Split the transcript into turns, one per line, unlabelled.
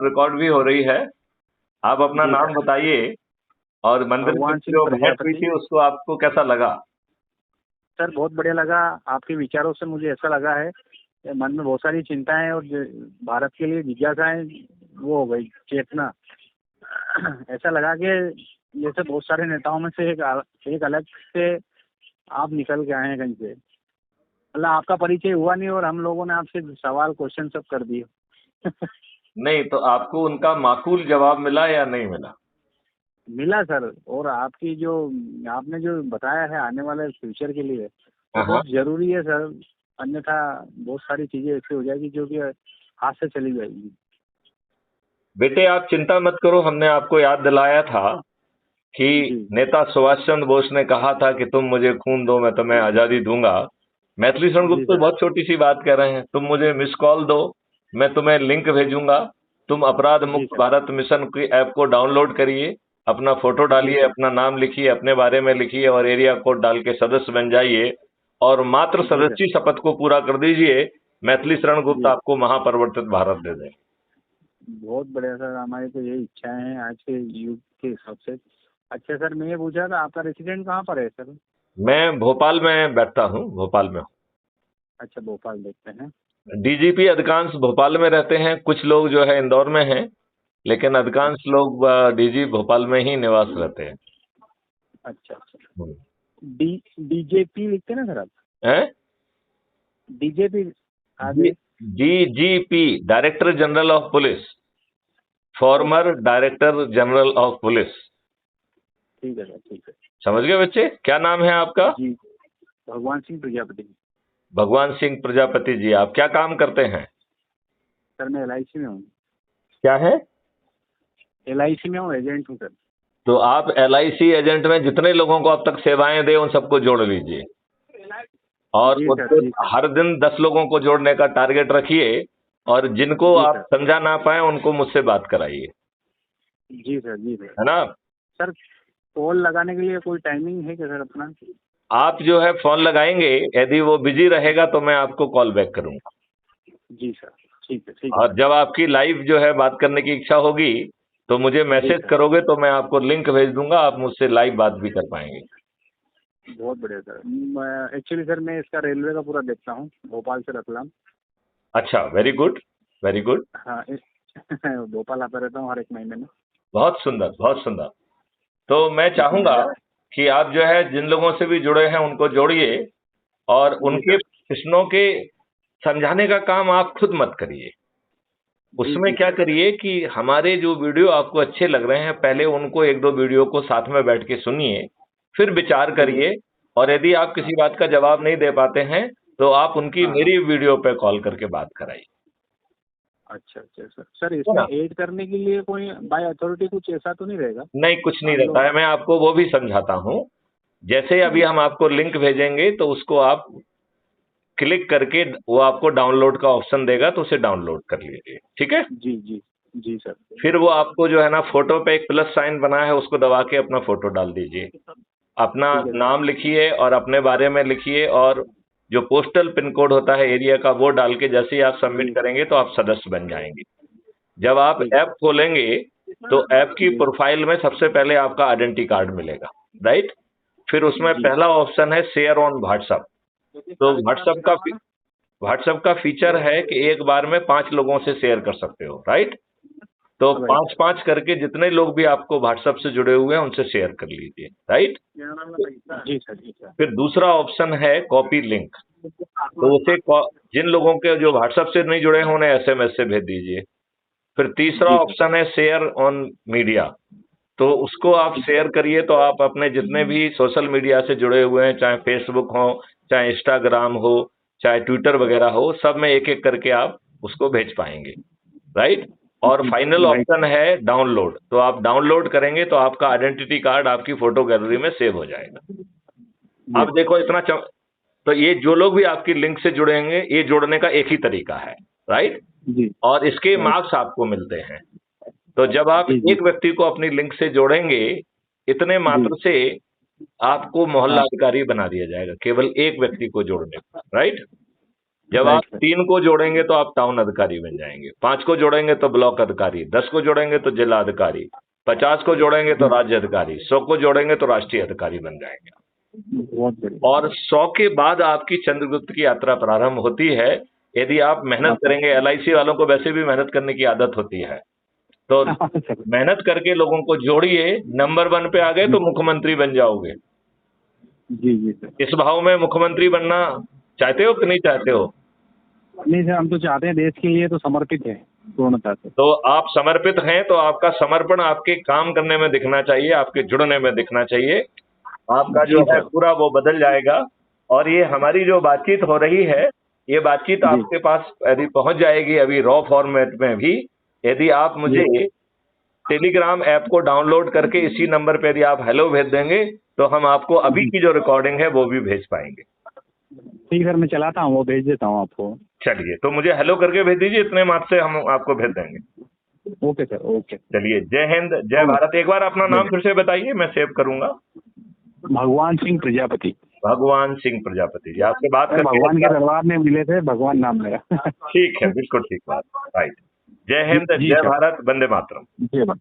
Record भी हो रही है। आप अपना
जी
नाम
सर।
बताइए और मंदिर में
भगवान सिंह
जो भेंट हुई
प्रजापति।
थी उसको आपको कैसा लगा?
सर बहुत बढ़िया लगा। आपके विचारों से मुझे ऐसा लगा है कि मन में बहुत सारी चिंताएं और भारत के लिए जिज्ञासाएं वो हो गई चेतना। ऐसा लगा कि जैसे बहुत सारे नेताओं में से एक अलग से आप निकल के आए हैं कहीं से। मतलब आपका परिचय हुआ नहीं और हम लोगों ने आपसे सवाल क्वेश्चन सब कर दिए।
नहीं तो आपको उनका माकूल जवाब मिला या नहीं मिला?
मिला सर। और आपकी जो आपने जो बताया है आने वाले फ्यूचर के लिए वो
हाँ हाँ।
बहुत जरूरी है सर। अन्यथा बहुत सारी चीजें ऐसी हो जाएगी जो कि हाथ से चली जाएगी।
बेटे आप चिंता मत करो, हमने आपको याद दिलाया था कि
जी
नेता सुभाष चंद्र बोस ने कहा था कि तुम मुझे खून दो मैं तुम्हें आजादी दूंगा। मैथिली शरण
जी
गुप्त तो
सर।
बहुत छोटी सी बात कह रहे हैं, तुम मुझे मिस कॉल दो, मैं तुम्हें लिंक भेजूंगा, तुम अपराध
जी
मुक्त
सर।
भारत मिशन की ऐप को डाउनलोड करिए, अपना फोटो
जी
डालिए,
सर।
अपना नाम लिखिए, अपने बारे में लिखिए और एरिया कोड डाल के सदस्य बन जाइए और मात्र
जी सर।
सदस्य शपथ को पूरा कर दीजिए। मैथिली शरण गुप्त
जी
आपको महापरिवर्तित भारत दे दें।
बहुत बढ़िया सर। हमारी तो यही इच्छाएं हैं आज के युग के हिसाब से। अच्छा सर मैं ये पूछा था आपका रेसिडेंट कहाँ पर है सर?
मैं भोपाल में बैठता हूँ, भोपाल में।
अच्छा भोपाल देखते हैं।
डीजीपी अधिकांश भोपाल में रहते हैं, कुछ लोग जो है इंदौर में हैं, लेकिन अधिकांश
अच्छा
लोग डीजी भोपाल में ही निवास रहते हैं।
अच्छा। अच्छा
हम्म।
डी डीजेपी लिखते हैं ना सर आप?
हैं?
डीजेपी
जी
आगे।
DGP director general of police,
okay
farmer
okay.
Director general of police.
ठीक है सर ठीक है।
समझ गए बच्चे, क्या नाम है आपका?
जी भगवान सिंह प्रजापति।
भगवान सिंह प्रजापति जी। आप क्या काम करते हैं?
सर मैं एलआईसी में हूँ।
क्या है?
एलआईसी में हूँ एजेंट हूँ सर।
तो आप एलआईसी एजेंट में जितने लोगों को अब तक सेवाएं दे उन सबको जोड़ लीजिए और
जी सर।
उससे
जी सर।
हर दिन 10 लोगों को जोड़ने का टारगेट रखिए और जिनको
जी
आप
सर।
समझा ना पाए उनको मुझसे बात कराइए,
जी सर। जी सर।
है ना?
सर कॉल लगाने के लिए कोई टाइमिंग है क्या सर अपना?
आप जो है फोन लगाएंगे, यदि वो बिजी रहेगा तो मैं आपको कॉल बैक करूंगा
जी सर ठीक है
और
सर।
जब आपकी लाइव जो है बात करने की इच्छा होगी तो मुझे
जी
मैसेज
सर।
करोगे तो मैं आपको लिंक भेज दूंगा, आप मुझसे लाइव बात भी कर पाएंगे।
बहुत बढ़िया सर। मैं एक्चुअली सर मैं इसका रेलवे का पूरा देखता हूँ भोपाल से रतलाम।
अच्छा, वेरी गुड, वेरी गुड।
हाँ भोपाल आता रहता हूँ हर एक महीने में।
बहुत सुंदर, बहुत सुंदर। तो मैं
जी
चाहूंगा
सर।
कि आप जो है जिन लोगों से भी जुड़े हैं उनको जोड़िए और
जी
उनके
सर।
प्रश्नों के समझाने का काम आप खुद मत करिए।
जी
उसमें
जी
क्या
सर।
करिए कि हमारे जो वीडियो आपको अच्छे लग रहे हैं पहले उनको एक दो वीडियो को साथ में बैठ के सुनिए, फिर विचार
जी
करिए और यदि आप
हाँ
किसी बात का जवाब नहीं दे पाते हैं तो आप उनकी
हाँ हाँ।
मेरी वीडियो पे कॉल करके बात कराइए।
अच्छा अच्छा सर। सर
है
इसमें
ना?
ऐड करने के लिए कोई बाय अथॉरिटी कुछ ऐसा तो नहीं रहेगा?
नहीं, कुछ नहीं
हम
रहता
लोग।
है, मैं आपको वो भी समझाता हूँ। जैसे अभी
जी
हम आपको लिंक भेजेंगे तो उसको आप क्लिक करके वो आपको डाउनलोड का ऑप्शन देगा तो उसे डाउनलोड कर लीजिए, ठीक है?
जी जी। जी सर।
फिर वो आपको जो है ना फोटो पे एक प्लस साइन बना है उसको दबा के अपना फोटो डाल दीजिए, अपना
ठीक है सर।
नाम लिखिए और अपने बारे में लिखिए और जो पोस्टल पिन कोड होता है एरिया का वो डाल के जैसे ही आप सबमिट
जी
करेंगे तो आप सदस्य बन जाएंगे। जब आप
ठीक है
ऐप
सर।
खोलेंगे तो ऐप की
जी
प्रोफाइल में सबसे पहले आपका आइडेंटिटी कार्ड मिलेगा, राइट? फिर उसमें
जी।
पहला ऑप्शन है शेयर ऑन व्हाट्सएप। तो व्हाट्सएप का फीचर है कि एक बार में 5 लोगों से शेयर कर सकते हो, राइट? तो
राइट।
5-5 करके जितने लोग भी आपको व्हाट्सएप से जुड़े हुए हैं उनसे शेयर कर लीजिए, राइट?
जी सर। जी सर।
फिर दूसरा ऑप्शन है कॉपी लिंक। तो जिन लोगों के जो व्हाट्सएप से नहीं जुड़े हैं उन्हें एसएमएस से भेज दीजिए। फिर तीसरा
जी सर।
ऑप्शन है शेयर ऑन मीडिया। तो उसको आप शेयर करिए तो आप अपने जितने भी सोशल मीडिया से जुड़े हुए हैं, चाहे फेसबुक हो, चाहे इंस्टाग्राम हो, चाहे ट्विटर वगैरह हो, सब में एक एक करके आप उसको भेज पाएंगे, राइट? और फाइनल
राइट।
ऑप्शन है डाउनलोड। तो आप डाउनलोड करेंगे तो आपका आइडेंटिटी कार्ड आपकी फोटो गैलरी में सेव हो जाएगा।
जी
अब देखो तो ये जो लोग भी आपकी लिंक से जुड़ेंगे ये जोड़ने का एक ही तरीका है, राइट?
जी।
और इसके
राइट।
मार्क्स आपको मिलते हैं। तो जब आप
जी जी।
एक व्यक्ति को अपनी लिंक से जोड़ेंगे इतने
जी
मात्र से आपको मोहल्ला
हाँ।
अधिकारी बना दिया जाएगा केवल एक व्यक्ति को जोड़ने पर, राइट? जब
राइट
आप
सर।
3 को जोड़ेंगे तो आप टाउन अधिकारी बन जाएंगे, 5 को जोड़ेंगे तो ब्लॉक अधिकारी, 10 को जोड़ेंगे तो जिला अधिकारी, 50 को जोड़ेंगे तो राज्य अधिकारी, 100 को जोड़ेंगे तो राष्ट्रीय अधिकारी बन जाएंगे।
बहुत बढ़िया।
और 100 के बाद आपकी चंद्रगुप्त की यात्रा प्रारंभ होती है। यदि आप मेहनत करेंगे, एलआईसी वालों को वैसे भी मेहनत करने की आदत होती है, तो
सर।
मेहनत करके लोगों को जोड़िए, नंबर 1 पे आ गए तो मुख्यमंत्री बन जाओगे।
जी जी सर।
इस भाव में मुख्यमंत्री बनना चाहते हो कि नहीं चाहते हो?
नहीं सर, हम तो चाहते हैं, देश के लिए तो समर्पित है पूर्णतः से।
तो आप समर्पित हैं तो आपका समर्पण आपके काम करने में दिखना चाहिए, आपके जुड़ने में दिखना चाहिए। आपका जो
जी
है
सर।
पूरा वो बदल जाएगा। और ये हमारी जो बातचीत हो रही है, ये बातचीत
जी।
आपके पास यदि पहुंच जाएगी अभी रॉ फॉर्मेट में भी, यदि आप मुझे टेलीग्राम ऐप को डाउनलोड करके इसी नंबर पे यदि आप हेलो भेज देंगे तो हम आपको अभी की जो रिकॉर्डिंग है वो भी भेज पाएंगे।
ठीक सर, मैं चलाता हूँ, वो भेज देता हूँ आपको।
चलिए, तो मुझे हेलो करके भेज दीजिए, इतने मात्र से हम आपको भेज देंगे।
Okay sir, okay.
चलिए, जय हिंद, जय भारत। एक बार अपना नाम
जय।
फिर से बताइए, मैं सेव करूंगा।
भगवान सिंह प्रजापति।
भगवान सिंह प्रजापति जी, आपसे बात
अरे,
करके
भगवान के दरबार में मिले थे, भगवान नाम मेरा।
ठीक है, बिल्कुल ठीक बात। राइट। जय हिंद,
जी
जय
सर।
भारत, वंदे मातरम।
जय भारत।